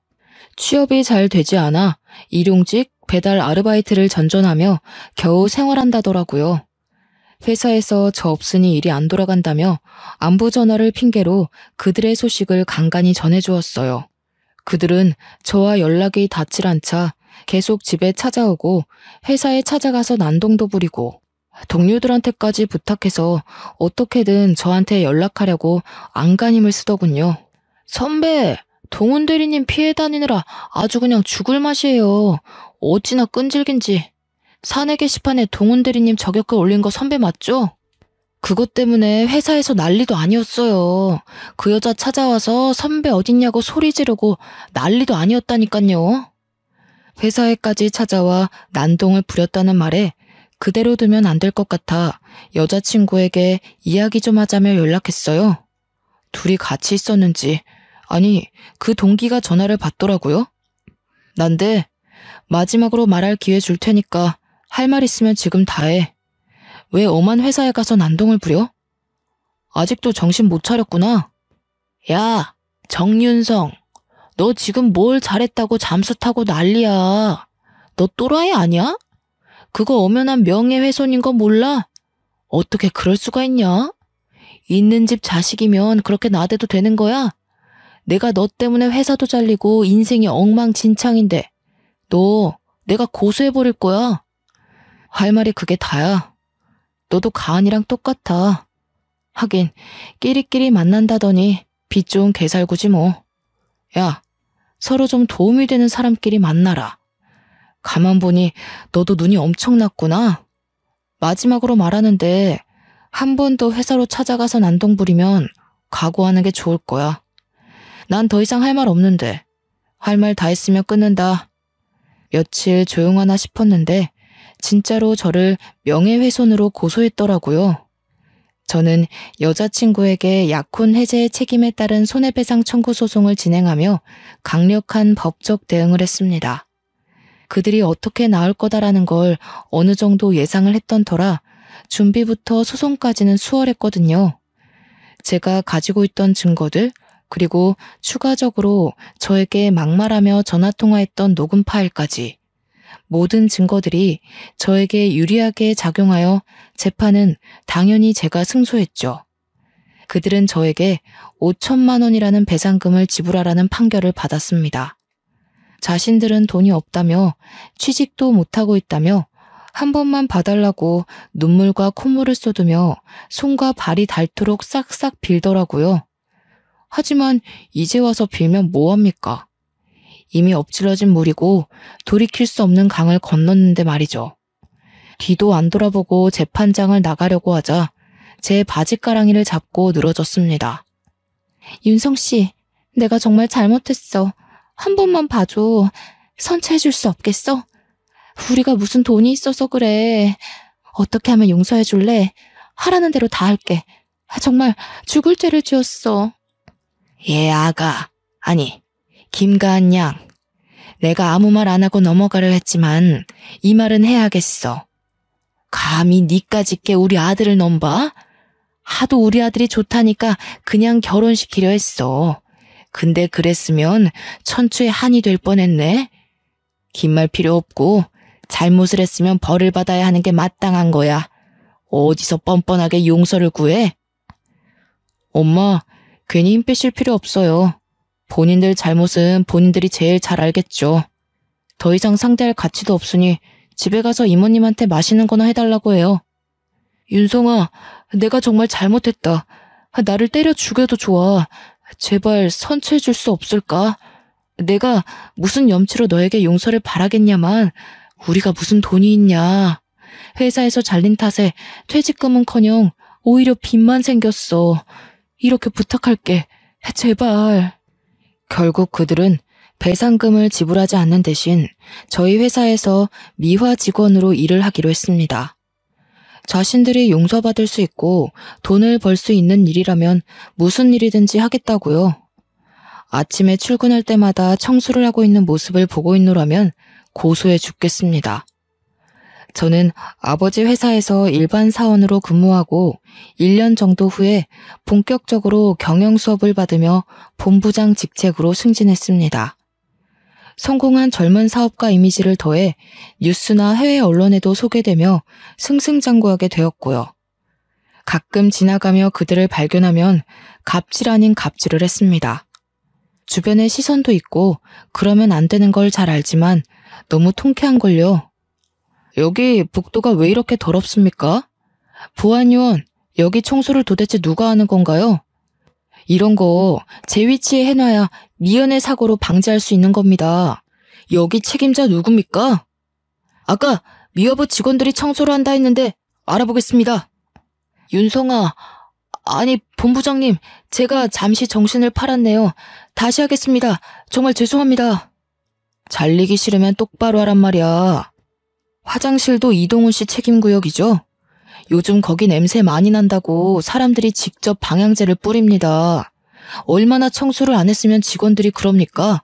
취업이 잘 되지 않아 일용직, 배달 아르바이트를 전전하며 겨우 생활한다더라고요. 회사에서 저 없으니 일이 안 돌아간다며 안부 전화를 핑계로 그들의 소식을 간간히 전해주었어요. 그들은 저와 연락이 닿질 않자 계속 집에 찾아오고 회사에 찾아가서 난동도 부리고 동료들한테까지 부탁해서 어떻게든 저한테 연락하려고 안간힘을 쓰더군요. 선배, 동훈 대리님 피해 다니느라 아주 그냥 죽을 맛이에요. 어찌나 끈질긴지. 사내 게시판에 동훈 대리님 저격글 올린 거 선배 맞죠? 그것 때문에 회사에서 난리도 아니었어요. 그 여자 찾아와서 선배 어딨냐고 소리 지르고 난리도 아니었다니깐요. 회사에까지 찾아와 난동을 부렸다는 말에 그대로 두면 안 될 것 같아 여자친구에게 이야기 좀 하자며 연락했어요. 둘이 같이 있었는지, 아니 그 동기가 전화를 받더라고요. 난데 마지막으로 말할 기회 줄 테니까 할 말 있으면 지금 다 해. 왜 엄한 회사에 가서 난동을 부려? 아직도 정신 못 차렸구나. 야, 정윤성. 너 지금 뭘 잘했다고 잠수 타고 난리야. 너 또라이 아니야? 그거 엄연한 명예훼손인 거 몰라? 어떻게 그럴 수가 있냐? 있는 집 자식이면 그렇게 나대도 되는 거야? 내가 너 때문에 회사도 잘리고 인생이 엉망진창인데 너 내가 고소해버릴 거야. 할 말이 그게 다야. 너도 가은이랑 똑같아. 하긴 끼리끼리 만난다더니 빚 좋은 개살구지 뭐. 야, 서로 좀 도움이 되는 사람끼리 만나라. 가만 보니 너도 눈이 엄청났구나. 마지막으로 말하는데 한 번 더 회사로 찾아가서 난동 부리면 각오하는 게 좋을 거야. 난 더 이상 할 말 없는데 할 말 다 했으면 끊는다. 며칠 조용하나 싶었는데 진짜로 저를 명예훼손으로 고소했더라고요. 저는 여자친구에게 약혼 해제의 책임에 따른 손해배상 청구 소송을 진행하며 강력한 법적 대응을 했습니다. 그들이 어떻게 나올 거다라는 걸 어느 정도 예상을 했던 터라 준비부터 소송까지는 수월했거든요. 제가 가지고 있던 증거들, 그리고 추가적으로 저에게 막말하며 전화통화했던 녹음 파일까지 모든 증거들이 저에게 유리하게 작용하여 재판은 당연히 제가 승소했죠. 그들은 저에게 5천만 원이라는 배상금을 지불하라는 판결을 받았습니다. 자신들은 돈이 없다며 취직도 못하고 있다며 한 번만 봐달라고 눈물과 콧물을 쏟으며 손과 발이 닳도록 싹싹 빌더라고요. 하지만 이제 와서 빌면 뭐합니까? 이미 엎질러진 물이고 돌이킬 수 없는 강을 건넜는데 말이죠. 뒤도 안 돌아보고 재판장을 나가려고 하자 제 바지가랑이를 잡고 늘어졌습니다. 윤성 씨, 내가 정말 잘못했어. 한 번만 봐줘. 선처해줄 수 없겠어? 우리가 무슨 돈이 있어서 그래. 어떻게 하면 용서해줄래? 하라는 대로 다 할게. 정말 죽을 죄를 지었어. 예, 아가. 아니, 김가은 양. 내가 아무 말 안 하고 넘어가려 했지만 이 말은 해야겠어. 감히 니까짓 게 우리 아들을 넘봐? 하도 우리 아들이 좋다니까 그냥 결혼시키려 했어. 근데 그랬으면 천추의 한이 될 뻔했네. 긴 말 필요 없고 잘못을 했으면 벌을 받아야 하는 게 마땅한 거야. 어디서 뻔뻔하게 용서를 구해? 엄마, 괜히 힘 빼실 필요 없어요. 본인들 잘못은 본인들이 제일 잘 알겠죠. 더 이상 상대할 가치도 없으니 집에 가서 이모님한테 맛있는 거나 해달라고 해요. 윤성아, 내가 정말 잘못했다. 나를 때려 죽여도 좋아. 제발 선처해줄 수 없을까? 내가 무슨 염치로 너에게 용서를 바라겠냐만 우리가 무슨 돈이 있냐. 회사에서 잘린 탓에 퇴직금은커녕 오히려 빚만 생겼어. 이렇게 부탁할게. 제발. 결국 그들은 배상금을 지불하지 않는 대신 저희 회사에서 미화 직원으로 일을 하기로 했습니다. 자신들이 용서받을 수 있고 돈을 벌 수 있는 일이라면 무슨 일이든지 하겠다고요. 아침에 출근할 때마다 청소를 하고 있는 모습을 보고 있노라면 고소해 죽겠습니다. 저는 아버지 회사에서 일반 사원으로 근무하고 1년 정도 후에 본격적으로 경영 수업을 받으며 본부장 직책으로 승진했습니다. 성공한 젊은 사업가 이미지를 더해 뉴스나 해외 언론에도 소개되며 승승장구하게 되었고요. 가끔 지나가며 그들을 발견하면 갑질 아닌 갑질을 했습니다. 주변에 시선도 있고 그러면 안 되는 걸 잘 알지만 너무 통쾌한걸요. 여기 복도가 왜 이렇게 더럽습니까? 보안요원, 여기 청소를 도대체 누가 하는 건가요? 이런 거 제 위치에 해놔야 미연의 사고로 방지할 수 있는 겁니다. 여기 책임자 누굽니까? 아까 미화부 직원들이 청소를 한다 했는데 알아보겠습니다. 윤성아, 아니 본부장님, 제가 잠시 정신을 팔았네요. 다시 하겠습니다. 정말 죄송합니다. 잘리기 싫으면 똑바로 하란 말이야. 화장실도 이동훈 씨 책임구역이죠? 요즘 거기 냄새 많이 난다고 사람들이 직접 방향제를 뿌립니다. 얼마나 청소를 안 했으면 직원들이 그럽니까?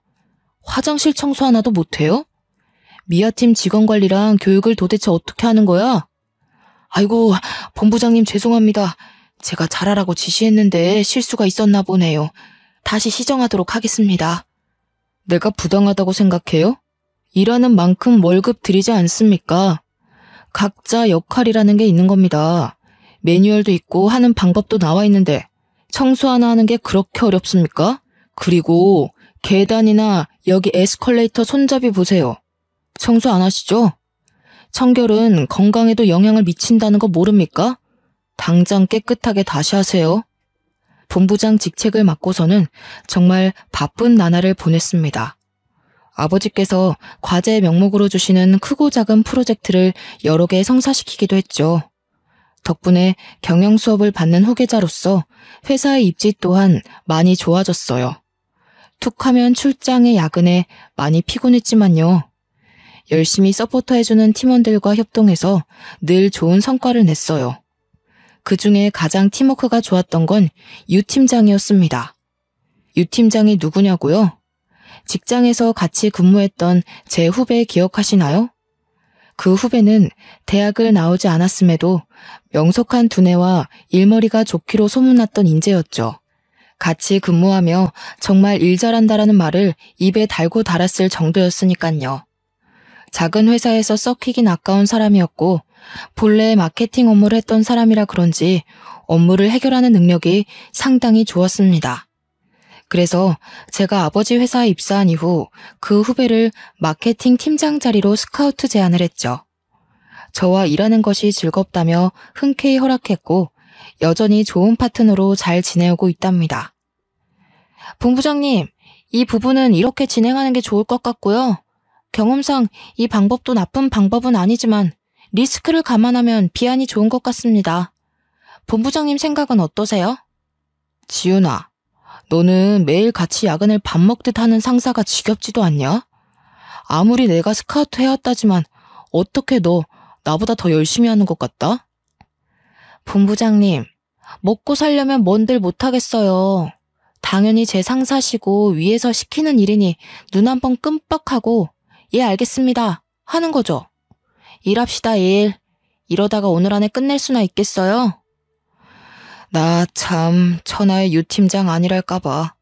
화장실 청소 하나도 못해요? 미아팀 직원 관리랑 교육을 도대체 어떻게 하는 거야? 아이고, 본부장님 죄송합니다. 제가 잘하라고 지시했는데 실수가 있었나 보네요. 다시 시정하도록 하겠습니다. 내가 부당하다고 생각해요? 일하는 만큼 월급 드리지 않습니까? 각자 역할이라는 게 있는 겁니다. 매뉴얼도 있고 하는 방법도 나와 있는데 청소 하나 하는 게 그렇게 어렵습니까? 그리고 계단이나 여기 에스컬레이터 손잡이 보세요. 청소 안 하시죠? 청결은 건강에도 영향을 미친다는 거 모릅니까? 당장 깨끗하게 다시 하세요. 본부장 직책을 맡고서는 정말 바쁜 나날을 보냈습니다. 아버지께서 과제 명목으로 주시는 크고 작은 프로젝트를 여러 개 성사시키기도 했죠. 덕분에 경영 수업을 받는 후계자로서 회사의 입지 또한 많이 좋아졌어요. 툭하면 출장에 야근에 많이 피곤했지만요. 열심히 서포터해주는 팀원들과 협동해서 늘 좋은 성과를 냈어요. 그중에 가장 팀워크가 좋았던 건 유 팀장이었습니다. 유 팀장이 누구냐고요? 직장에서 같이 근무했던 제 후배 기억하시나요? 그 후배는 대학을 나오지 않았음에도 명석한 두뇌와 일머리가 좋기로 소문났던 인재였죠. 같이 근무하며 정말 일 잘한다라는 말을 입에 달고 달았을 정도였으니깐요. 작은 회사에서 썩히긴 아까운 사람이었고 본래 마케팅 업무를 했던 사람이라 그런지 업무를 해결하는 능력이 상당히 좋았습니다. 그래서 제가 아버지 회사에 입사한 이후 그 후배를 마케팅 팀장 자리로 스카우트 제안을 했죠. 저와 일하는 것이 즐겁다며 흔쾌히 허락했고 여전히 좋은 파트너로 잘 지내오고 있답니다. 본부장님, 이 부분은 이렇게 진행하는 게 좋을 것 같고요. 경험상 이 방법도 나쁜 방법은 아니지만 리스크를 감안하면 비안이 좋은 것 같습니다. 본부장님 생각은 어떠세요? 지윤아, 너는 매일 같이 야근을 밥 먹듯 하는 상사가 지겹지도 않냐? 아무리 내가 스카우트 해왔다지만 어떻게 너 나보다 더 열심히 하는 것 같다? 본부장님, 먹고 살려면 뭔들 못하겠어요. 당연히 제 상사시고 위에서 시키는 일이니 눈 한 번 끔뻑하고 예 알겠습니다 하는 거죠. 일합시다 일. 이러다가 오늘 안에 끝낼 수나 있겠어요? 나 참 천하의 유 팀장 아니랄까봐.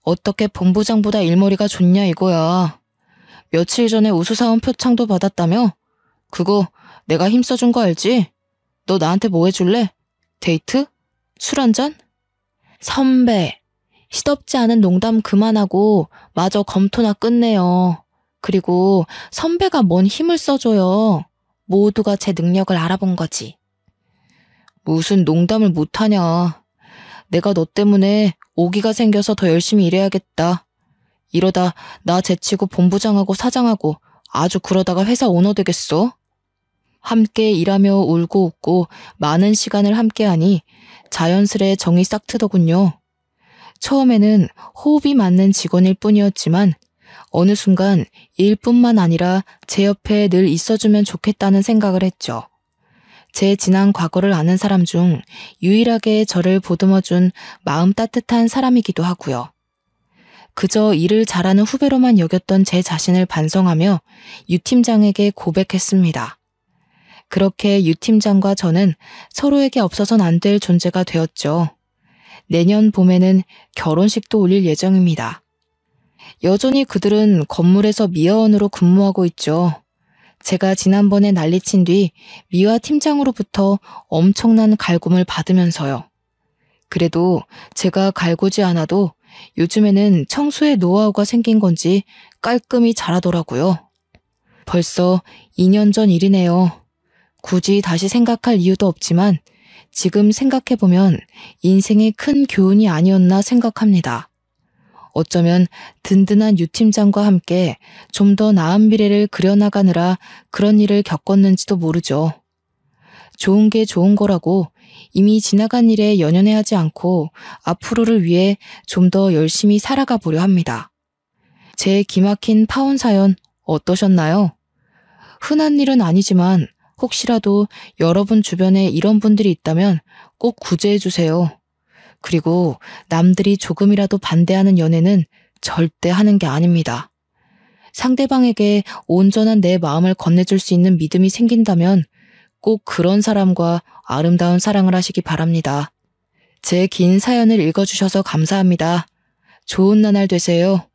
어떻게 본부장보다 일머리가 좋냐 이거야. 며칠 전에 우수사원 표창도 받았다며? 그거 내가 힘써준 거 알지? 너 나한테 뭐 해줄래? 데이트? 술 한잔? 선배, 시덥지 않은 농담 그만하고 마저 검토나 끝내요. 그리고 선배가 뭔 힘을 써줘요. 모두가 제 능력을 알아본 거지. 무슨 농담을 못하냐. 내가 너 때문에 오기가 생겨서 더 열심히 일해야겠다. 이러다 나 제치고 본부장하고 사장하고 아주 그러다가 회사 오너 되겠어. 함께 일하며 울고 웃고 많은 시간을 함께하니 자연스레 정이 싹 트더군요. 처음에는 호흡이 맞는 직원일 뿐이었지만 어느 순간 일뿐만 아니라 제 옆에 늘 있어주면 좋겠다는 생각을 했죠. 제 지난 과거를 아는 사람 중 유일하게 저를 보듬어준 마음 따뜻한 사람이기도 하고요. 그저 일을 잘하는 후배로만 여겼던 제 자신을 반성하며 유 팀장에게 고백했습니다. 그렇게 유 팀장과 저는 서로에게 없어선 안 될 존재가 되었죠. 내년 봄에는 결혼식도 올릴 예정입니다. 여전히 그들은 건물에서 미화원으로 근무하고 있죠. 제가 지난번에 난리친 뒤 미화 팀장으로부터 엄청난 갈굼을 받으면서요. 그래도 제가 갈구지 않아도 요즘에는 청소의 노하우가 생긴 건지 깔끔히 잘하더라고요. 벌써 2년 전 일이네요. 굳이 다시 생각할 이유도 없지만 지금 생각해보면 인생의 큰 교훈이 아니었나 생각합니다. 어쩌면 든든한 유 팀장과 함께 좀 더 나은 미래를 그려나가느라 그런 일을 겪었는지도 모르죠. 좋은 게 좋은 거라고 이미 지나간 일에 연연해하지 않고 앞으로를 위해 좀 더 열심히 살아가 보려 합니다. 제 기막힌 파혼 사연 어떠셨나요? 흔한 일은 아니지만 혹시라도 여러분 주변에 이런 분들이 있다면 꼭 구제해 주세요. 그리고 남들이 조금이라도 반대하는 연애는 절대 하는 게 아닙니다. 상대방에게 온전한 내 마음을 건네줄 수 있는 믿음이 생긴다면 꼭 그런 사람과 아름다운 사랑을 하시기 바랍니다. 제 긴 사연을 읽어주셔서 감사합니다. 좋은 나날 되세요.